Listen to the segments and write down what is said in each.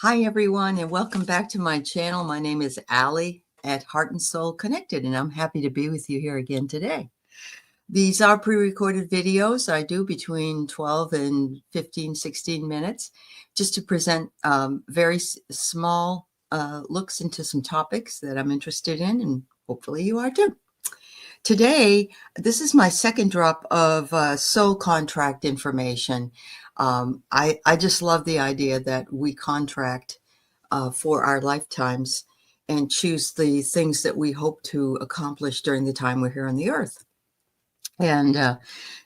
Hi, everyone, and welcome back to my channel. My name is Allie at Heart and Soul Connected, and I'm happy to be with you here again today. These are pre-recorded videos I do between 12 and 15, 16 minutes, just to present very small looks into some topics that I'm interested in, and hopefully you are too. Today, this is my second drop of soul contract information. I just love the idea that we contract for our lifetimes and choose the things that we hope to accomplish during the time we're here on the earth. And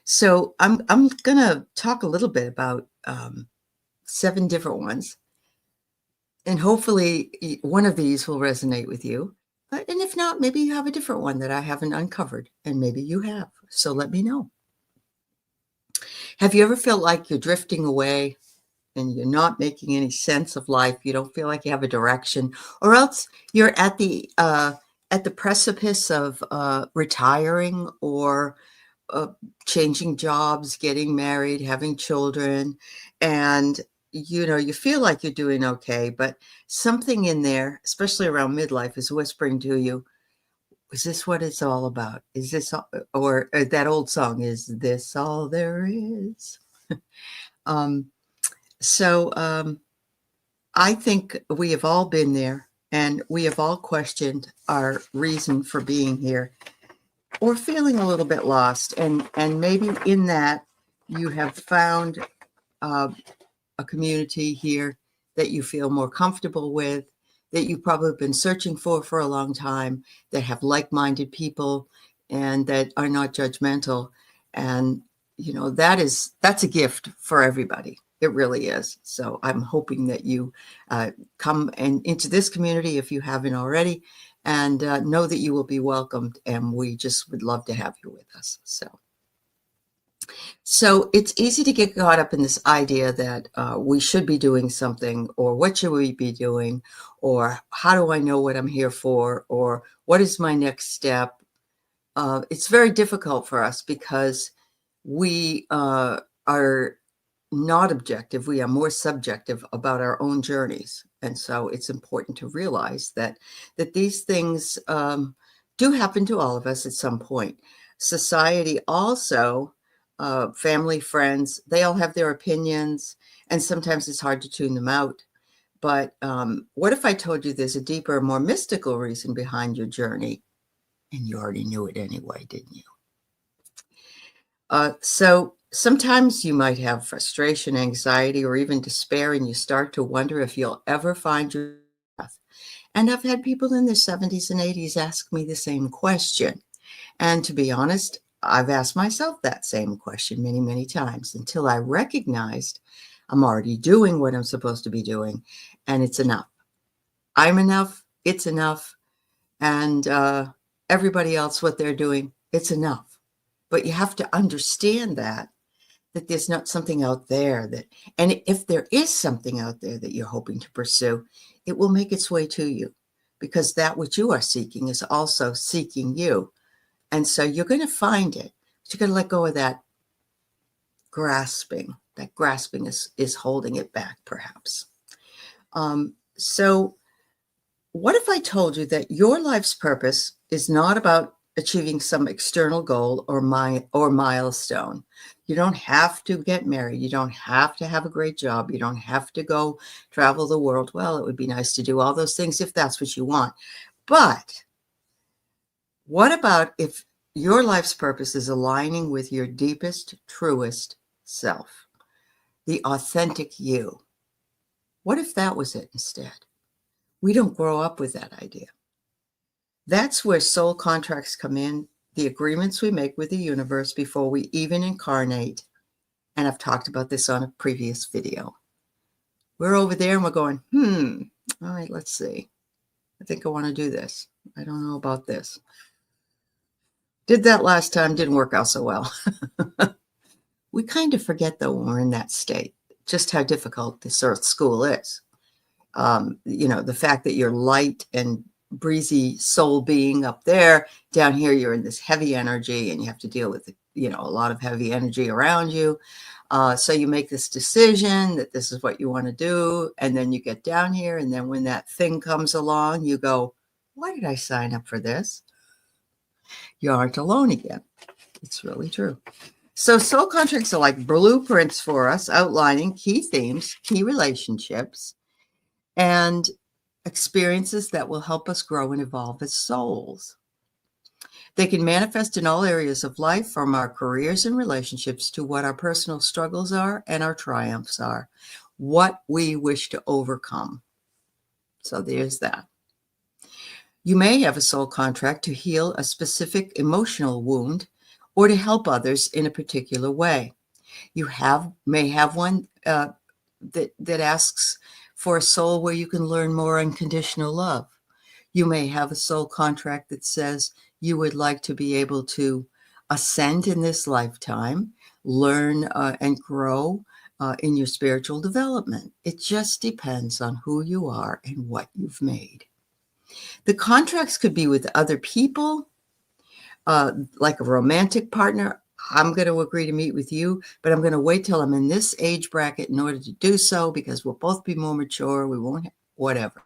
so I'm going to talk a little bit about 7 different ones. And hopefully one of these will resonate with you. And if not, maybe you have a different one that I haven't uncovered, and maybe you have. So let me know. Have you ever felt like you're drifting away and you're not making any sense of life? You don't feel like you have a direction, or else you're at the precipice of retiring or changing jobs, getting married, having children, and you feel like you're doing okay, but something in there, especially around midlife, is whispering to you, is this what it's all about? Is this all, or that old song, is this all there is? um, so I think we have all been there, and we have all questioned our reason for being here, or feeling a little bit lost. And maybe in that you have found a community here that you feel more comfortable with, that you've probably been searching for a long time, that have like-minded people and that are not judgmental. And that's a gift for everybody. It really is. So I'm hoping that you come into this community if you haven't already, and know that you will be welcomed, and we just would love to have you with us. So it's easy to get caught up in this idea that we should be doing something, or what should we be doing, or how do I know what I'm here for, or what is my next step? It's very difficult for us because we are not objective. We are more subjective about our own journeys. And so it's important to realize that these things do happen to all of us at some point. Society also, family, friends, they all have their opinions, and sometimes it's hard to tune them out. But what if I told you there's a deeper, more mystical reason behind your journey, and you already knew it anyway, didn't you? So sometimes you might have frustration, anxiety, or even despair, and you start to wonder if you'll ever find your path. And I've had people in their 70s and 80s ask me the same question. And to be honest, I've asked myself that same question many, many times, until I recognized I'm already doing what I'm supposed to be doing, and it's enough. I'm enough, it's enough, and everybody else, what they're doing, it's enough. But you have to understand that there's not something out there and if there is something out there that you're hoping to pursue, it will make its way to you, because that which you are seeking is also seeking you. And so you're going to find it, but you're going to let go of that grasping. That grasping is holding it back, perhaps. So what if I told you that your life's purpose is not about achieving some external goal or milestone? You don't have to get married. You don't have to have a great job. You don't have to go travel the world. Well, it would be nice to do all those things if that's what you want. But what about if your life's purpose is aligning with your deepest, truest self, the authentic you? What if that was it instead? We don't grow up with that idea. That's where soul contracts come in, the agreements we make with the universe before we even incarnate. And I've talked about this on a previous video. We're over there and we're going, all right, let's see. I think I want to do this. I don't know about this. Did that last time, didn't work out so well. We kind of forget, though, when we're in that state, just how difficult this earth school is. The fact that you're light and breezy soul being up there, down here you're in this heavy energy, and you have to deal with a lot of heavy energy around you. So you make this decision that this is what you want to do, and then you get down here, and then when that thing comes along, you go, why did I sign up for this? You aren't alone again. It's really true. So soul contracts are like blueprints for us, outlining key themes, key relationships, and experiences that will help us grow and evolve as souls. They can manifest in all areas of life, from our careers and relationships to what our personal struggles are and our triumphs are, what we wish to overcome. So there's that. You may have a soul contract to heal a specific emotional wound or to help others in a particular way. You may have one that asks for a soul where you can learn more unconditional love. You may have a soul contract that says you would like to be able to ascend in this lifetime, learn and grow in your spiritual development. It just depends on who you are and what you've made. The contracts could be with other people, like a romantic partner. I'm going to agree to meet with you, but I'm going to wait till I'm in this age bracket in order to do so, because we'll both be more mature. We won't, whatever.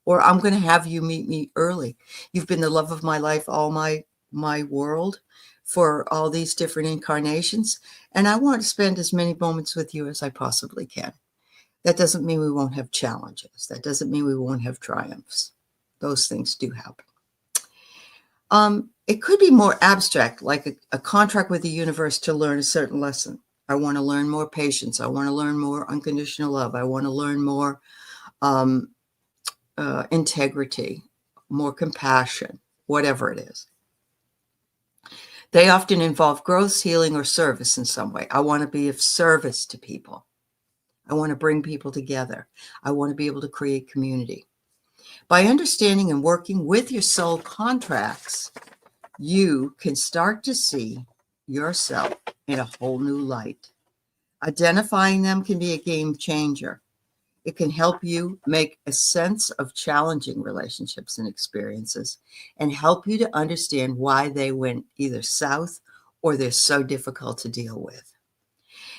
Or I'm going to have you meet me early. You've been the love of my life, all my world, for all these different incarnations. And I want to spend as many moments with you as I possibly can. That doesn't mean we won't have challenges. That doesn't mean we won't have triumphs. Those things do happen. It could be more abstract, like a contract with the universe to learn a certain lesson. I want to learn more patience. I want to learn more unconditional love. I want to learn more integrity, more compassion, whatever it is. They often involve growth, healing, or service in some way. I want to be of service to people. I want to bring people together. I want to be able to create community. By understanding and working with your soul contracts, you can start to see yourself in a whole new light. Identifying them can be a game changer. It can help you make a sense of challenging relationships and experiences and help you to understand why they went either south or they're so difficult to deal with,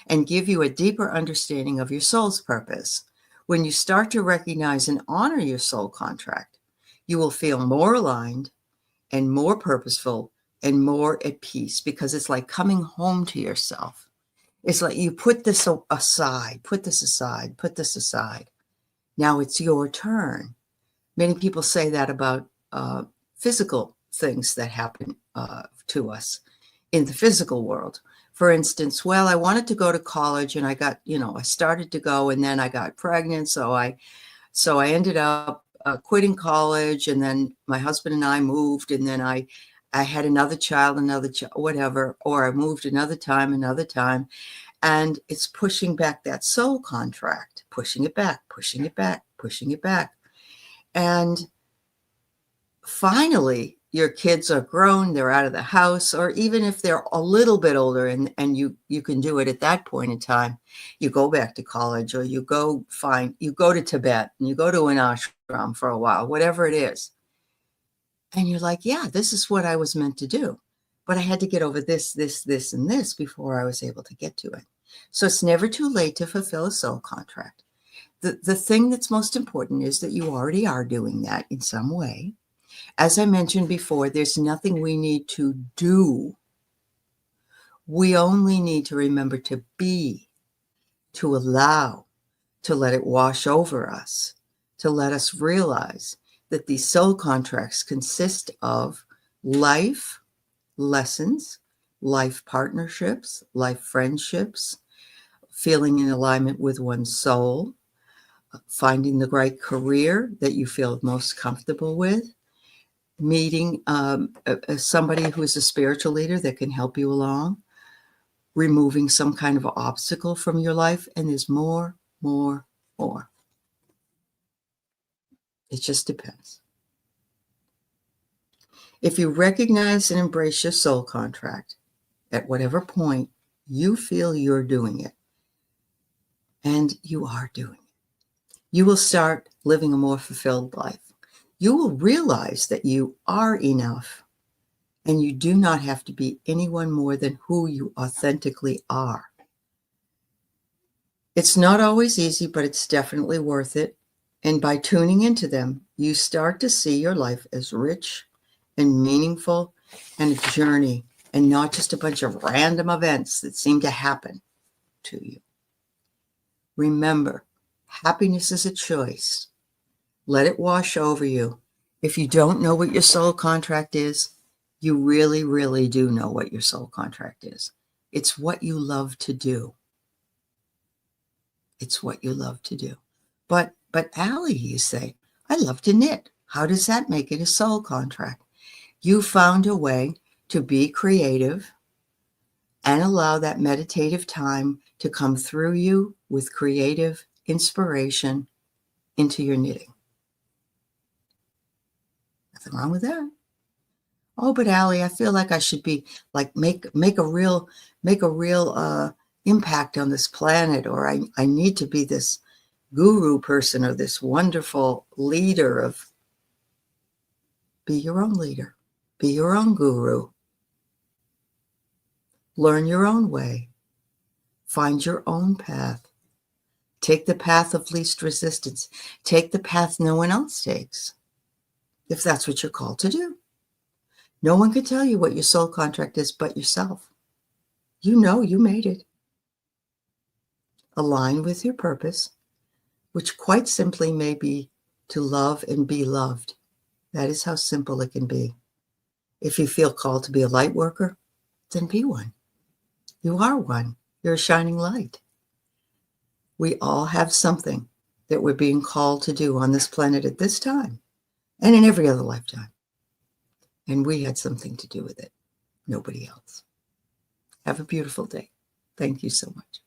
and give you a deeper understanding of your soul's purpose. When you start to recognize and honor your soul contract, you will feel more aligned and more purposeful and more at peace, because it's like coming home to yourself. It's like you put this aside, put this aside, put this aside. Now it's your turn. Many people say that about physical things that happen to us in the physical world. For instance, well, I wanted to go to college and I got, I started to go and then I got pregnant. So I ended up quitting college, and then my husband and I moved, and then I had another child, whatever, or I moved another time. And it's pushing back that soul contract, pushing it back. And finally, your kids are grown, they're out of the house, or even if they're a little bit older and you can do it at that point in time, you go back to college, or you go to Tibet and you go to an ashram for a while, whatever it is. And you're like, yeah, this is what I was meant to do. But I had to get over this, and this before I was able to get to it. So it's never too late to fulfill a soul contract. The thing that's most important is that you already are doing that in some way. As I mentioned before, there's nothing we need to do. We only need to remember to be, to allow, to let it wash over us, to let us realize that these soul contracts consist of life lessons, life partnerships, life friendships, feeling in alignment with one's soul, finding the right career that you feel most comfortable with, meeting somebody who is a spiritual leader that can help you along, removing some kind of obstacle from your life, and there's more. It just depends. If you recognize and embrace your soul contract at whatever point you feel you're doing it, and you are doing it, you will start living a more fulfilled life. You will realize that you are enough, and you do not have to be anyone more than who you authentically are. It's not always easy, but it's definitely worth it. And by tuning into them, you start to see your life as rich and meaningful and a journey, and not just a bunch of random events that seem to happen to you. Remember, happiness is a choice. Let it wash over you. If you don't know what your soul contract is, you really, really do know what your soul contract is. It's what you love to do. It's what you love to do. But Allie, you say, I love to knit. How does that make it a soul contract? You found a way to be creative and allow that meditative time to come through you with creative inspiration into your knitting. Nothing wrong with that. Oh, but Allie, I feel like I should be like make a real impact on this planet, or I need to be this guru person or this wonderful leader of. Be your own leader. Be your own guru. Learn your own way. Find your own path. Take the path of least resistance. Take the path no one else takes, if that's what you're called to do. No one can tell you what your soul contract is but yourself. You know you made it. Align with your purpose, which quite simply may be to love and be loved. That is how simple it can be. If you feel called to be a light worker, then be one. You are one. You're a shining light. We all have something that we're being called to do on this planet at this time and in every other lifetime. And we had something to do with it. Nobody else. Have a beautiful day. Thank you so much.